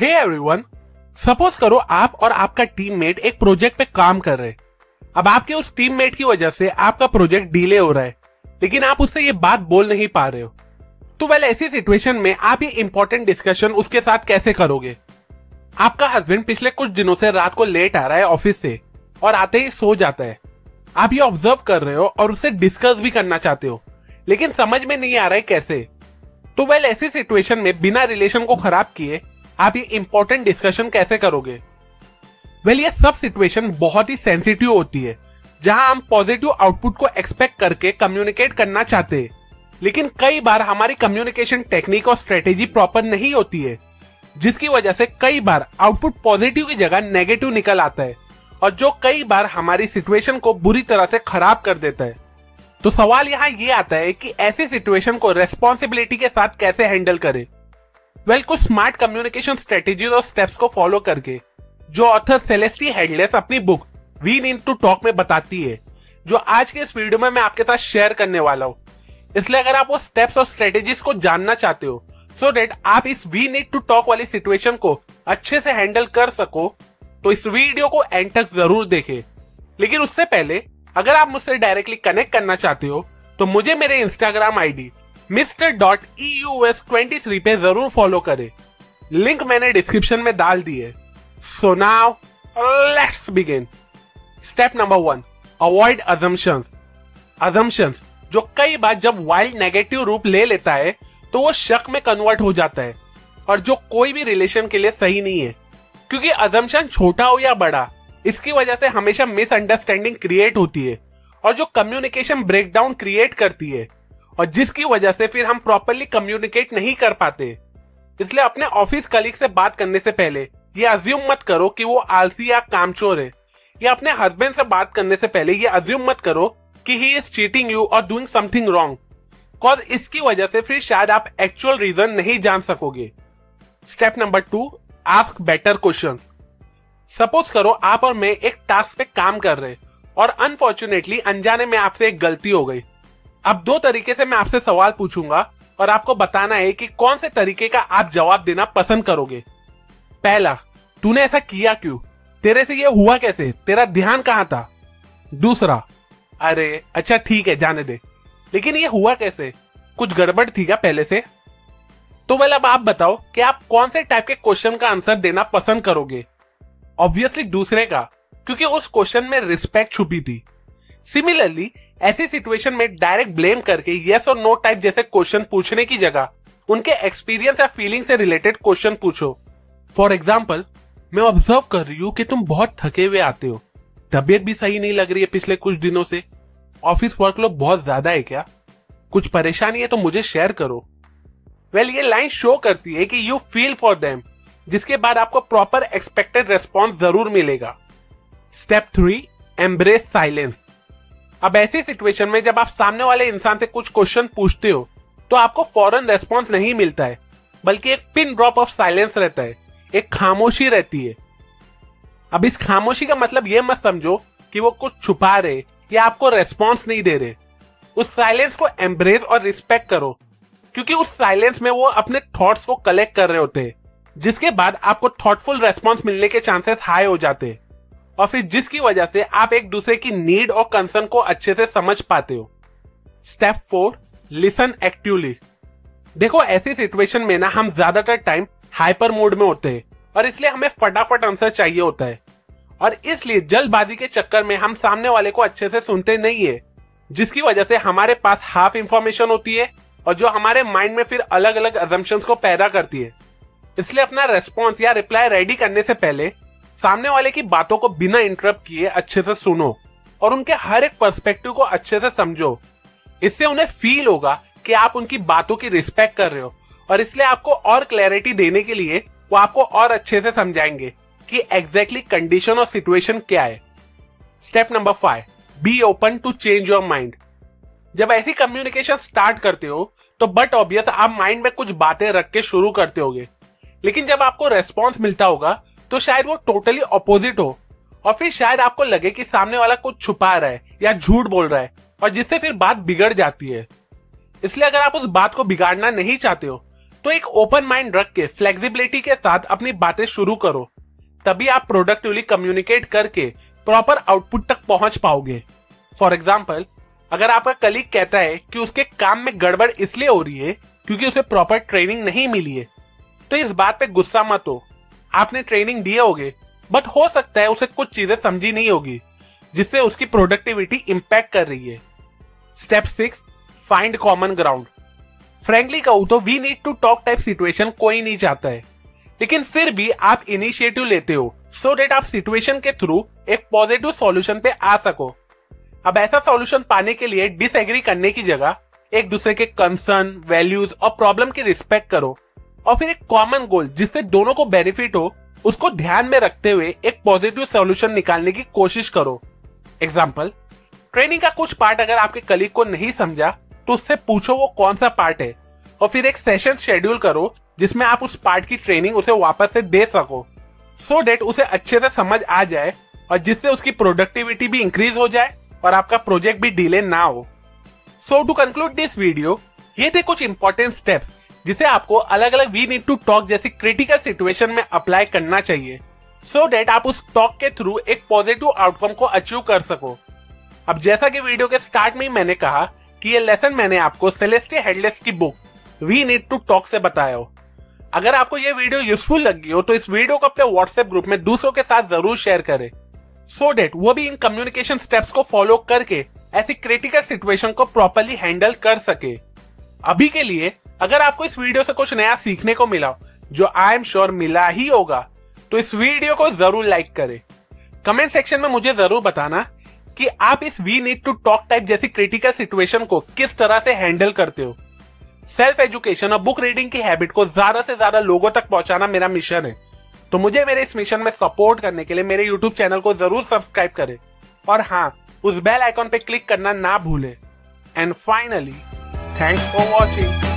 Hey everyone, suppose करो आप और आपका टीममेट एक प्रोजेक्ट पे काम कर रहे हैं। अब आपके उस टीममेट की वजह से आपका प्रोजेक्ट डिले हो रहा है, लेकिन आप उससे ये बात बोल नहीं पा रहे हो। तो वेल ऐसी सिचुएशन में आप ये इंपॉर्टेंट डिस्कशन उसके साथ कैसे करोगे? आपका हस्बैंड पिछले कुछ दिनों से रात को लेट आ रहा है ऑफिस से और आते ही सो जाता है। आप ये ऑब्जर्व कर रहे हो और उससे डिस्कस भी करना चाहते हो, लेकिन समझ में नहीं आ रहा है कैसे। तो वेल ऐसी सिचुएशन में बिना रिलेशन को खराब किए आप ये इंपॉर्टेंट डिस्कशन कैसे करोगे? वेल ये सब सिचुएशन बहुत ही सेंसिटिव होती है, जहां हम पॉजिटिव आउटपुट को एक्सपेक्ट करके कम्युनिकेट करना चाहते हैं, लेकिन कई बार हमारी कम्युनिकेशन टेक्निक और स्ट्रेटेजी प्रॉपर नहीं होती है, जिसकी वजह से कई बार आउटपुट पॉजिटिव की जगह नेगेटिव निकल आता है, और जो कई बार हमारी सिचुएशन को बुरी तरह से खराब कर देता है। तो सवाल यहाँ ये आता है कि ऐसी सिचुएशन को रेस्पॉन्सिबिलिटी के साथ कैसे हैंडल करें? वेल कुछ स्मार्ट कम्युनिकेशन स्ट्रेटेजीज और स्टेप्स को फॉलो करके, जो ऑथर सेलेस्टी हेडलेस अपनी book we need to talk में बताती है, जो आज के इस वीडियो में मैं आपके साथ शेयर करने वाला हूँ। इसलिए अगर आप वो स्टेप्स और स्ट्रेटेजीज को जानना चाहते हो सो डेट आप इस वी नीड टू टॉक वाली सिचुएशन को अच्छे से हैंडल कर सको, तो इस वीडियो को एंड तक जरूर देखें। लेकिन उससे पहले अगर आप मुझसे डायरेक्टली कनेक्ट करना चाहते हो तो मुझे मेरे इंस्टाग्राम आईडी Mr.EUS23 पे जरूर फॉलो करें। लिंक मैंने डिस्क्रिप्शन में डाल दी है। So now let's begin. Step number 1, avoid assumptions. Assumptions जो कई बार जब वाइल्ड नेगेटिव रूप ले लेता है तो वो शक में कन्वर्ट हो जाता है, और जो कोई भी रिलेशन के लिए सही नहीं है, क्योंकि अजम्पशन छोटा हो या बड़ा, इसकी वजह से हमेशा मिसअंडरस्टैंडिंग क्रिएट होती है, और जो कम्युनिकेशन ब्रेकडाउन क्रिएट करती है, और जिसकी वजह से फिर हम प्रॉपर्ली कम्युनिकेट नहीं कर पाते। इसलिए अपने ऑफिस कलीग से बात करने से पहले ये अज्यूम मत करो कि वो आलसी या कामचोर है, या अपने हस्बैंड से बात करने से पहले ये अज्यूम मत करो कि ही इज चीटिंग यू और डूइंग समथिंग रॉन्ग, कॉज इसकी वजह से फिर शायद आप एक्चुअल रीजन नहीं जान सकोगे। Step number 2, ask better questions. Suppose करो आप और मैं एक टास्क पे काम कर रहे हैं और अनफॉर्चुनेटली अनजाने में आपसे एक गलती हो गई। अब 2 तरीके से मैं आपसे सवाल पूछूंगा और आपको बताना है कि कौन से तरीके का आप जवाब देना पसंद करोगे। पहला, तूने ऐसा किया क्यों? तेरे से ये हुआ कैसे? तेरा ध्यान कहां था? दूसरा, अरे अच्छा ठीक है जाने दे, लेकिन ये हुआ कैसे? कुछ गड़बड़ थी क्या पहले से? तो वेल अब आप बताओ कि आप कौन से टाइप के क्वेश्चन का आंसर देना पसंद करोगे? ऑब्वियसली दूसरे का, क्योंकि उस क्वेश्चन में रिस्पेक्ट छुपी थी। सिमिलरली ऐसी सिचुएशन में डायरेक्ट ब्लेम करके यस और नो टाइप जैसे क्वेश्चन पूछने की जगह उनके एक्सपीरियंस या फीलिंग से रिलेटेड क्वेश्चन पूछो। फॉर एग्जाम्पल, मैं ऑब्जर्व कर रही हूँ कि तुम बहुत थके हुए आते हो, तबीयत भी सही नहीं लग रही है पिछले कुछ दिनों से, ऑफिस वर्कलोड बहुत ज्यादा है क्या? कुछ परेशानी है तो मुझे शेयर करो। वेल ये लाइन शो करती है कि यू फील फॉर देम, जिसके बाद आपको प्रॉपर एक्सपेक्टेड रेस्पॉन्स जरूर मिलेगा। Step 3, embrace silence. अब ऐसी सिचुएशन में जब आप सामने वाले इंसान से कुछ क्वेश्चन पूछते हो तो आपको फौरन रेस्पॉन्स नहीं मिलता है, बल्कि एक पिन ड्रॉप ऑफ साइलेंस रहता है, एक खामोशी रहती है। अब इस खामोशी का मतलब ये मत समझो कि वो कुछ छुपा रहे या आपको रेस्पॉन्स नहीं दे रहे। उस साइलेंस को एम्ब्रेस और रिस्पेक्ट करो, क्योंकि उस साइलेंस में वो अपने थॉट्स को कलेक्ट कर रहे होते हैं, जिसके बाद आपको थॉटफुल रेस्पॉन्स मिलने के चांसेस हाई हो जाते हैं, और फिर जिसकी वजह से आप एक दूसरे की नीड और कंसर्न को अच्छे से समझ पाते हो। Step 4, listen actively. देखो ऐसी सिचुएशन में ना हम ज्यादातर टाइम हाइपर मोड में होते हैं, और इसलिए हमें फटाफट आंसर चाहिए होता है, और इसलिए जल्दबाजी के चक्कर में हम सामने वाले को अच्छे से सुनते नहीं है, जिसकी वजह से हमारे पास हाफ इंफॉर्मेशन होती है, और जो हमारे माइंड में फिर अलग अलग अजम्पशंस को पैदा करती है। इसलिए अपना रेस्पॉन्स या रिप्लाई रेडी करने से पहले सामने वाले की बातों को बिना इंटरप्ट किए अच्छे से सुनो, और उनके हर एक पर्सपेक्टिव को अच्छे से समझो। इससे उन्हें फील होगा कि आप उनकी बातों की रिस्पेक्ट कर रहे हो, और इसलिए आपको और क्लैरिटी देने के लिए वो आपको और अच्छे से समझाएंगे कि एग्जैक्टली कंडीशन और सिचुएशन क्या है। Step number 5, be open to change your mind. जब ऐसी कम्युनिकेशन स्टार्ट करते हो तो बट ऑब्वियस आप माइंड में कुछ बातें रख के शुरू करते होगे, लेकिन जब आपको रेस्पॉन्स मिलता होगा तो शायद वो टोटली ऑपोजिट हो, और फिर शायद आपको लगे कि सामने वाला कुछ छुपा रहा है या झूठ बोल रहा है, और जिससे फिर बात बिगड़ जाती है। इसलिए अगर आप उस बात को बिगाड़ना नहीं चाहते हो तो एक ओपन माइंड रख के फ्लेक्सिबिलिटी के साथ अपनी बातें शुरू करो, तभी आप प्रोडक्टिवली कम्युनिकेट करके प्रॉपर आउटपुट तक पहुंच पाओगे। फॉर एग्जाम्पल, अगर आपका कलीग कहता है कि उसके काम में गड़बड़ इसलिए हो रही है क्योंकि उसे प्रॉपर ट्रेनिंग नहीं मिली है, तो इस बात पे गुस्सा मत हो। आपने ट्रेनिंग दिए होगे, बट हो सकता है उसे कुछ चीजें समझी नहीं होगी जिससे उसकी प्रोडक्टिविटी इंपैक्ट कर रही है। Step 6, find common ground. Frankly कहूं तो we need to talk type situation कोई नहीं चाहता है, लेकिन फिर भी आप इनिशिएटिव लेते हो सो डेट आप सिचुएशन के थ्रू एक पॉजिटिव सॉल्यूशन पे आ सको। अब ऐसा सॉल्यूशन पाने के लिए डिसएग्री करने की जगह एक दूसरे के कंसर्न, वैल्यूज और प्रॉब्लम की रिस्पेक्ट करो और फिर एक कॉमन गोल जिससे दोनों को बेनिफिट हो उसको ध्यान में रखते हुए एक पॉजिटिव सॉल्यूशन निकालने की कोशिश करो। एग्जाम्पल, ट्रेनिंग का कुछ पार्ट अगर आपके कलीग को नहीं समझा तो उससे पूछो वो कौन सा पार्ट है और फिर एक सेशन शेड्यूल करो जिसमें आप उस पार्ट की ट्रेनिंग उसे वापस से दे सको, सो डेट उसे अच्छे से समझ आ जाए और जिससे उसकी प्रोडक्टिविटी भी इंक्रीज हो जाए और आपका प्रोजेक्ट भी डिले ना हो। सो टू कंक्लूड दिस वीडियो, ये थे कुछ इंपॉर्टेंट स्टेप्स जिसे आपको अलग अलग वी नीड टू टॉक जैसी क्रिटिकल सिचुएशन में अप्लाई करना चाहिए सो डेट आप उस टॉक के थ्रू एक पॉजिटिव आउटकम को अचीव कर सको। अब जैसा कि वीडियो के स्टार्ट में ही मैंने कहा कि ये लेसन मैंने आपको सेलेस्टिया हेडलेस की book we need to talk से बताया हो। अगर आपको ये वीडियो यूजफुल लगी हो तो इस वीडियो को अपने व्हाट्सएप ग्रुप में दूसरों के साथ जरूर शेयर करें सो डेट वो भी इन कम्युनिकेशन स्टेप्स को फॉलो करके ऐसी क्रिटिकल सिचुएशन को प्रॉपर्ली हैंडल कर सके। अभी के लिए अगर आपको इस वीडियो से कुछ नया सीखने को मिला, जो आई एम श्योर मिला ही होगा, तो इस वीडियो को जरूर लाइक करें। कमेंट सेक्शन में मुझे जरूर बताना कि आप इस we need to talk type जैसी क्रिटिकल सिचुएशन को किस तरह से हैंडल करते हो। सेल्फ एजुकेशन और बुक रीडिंग की हैबिट को ज्यादा से ज्यादा लोगों तक पहुंचाना मेरा मिशन है, तो मुझे मेरे इस मिशन में सपोर्ट करने के लिए मेरे YouTube चैनल को जरूर सब्सक्राइब करें और हाँ, उस बेल आइकॉन पे क्लिक करना ना भूलें। And finally, thanks for watching.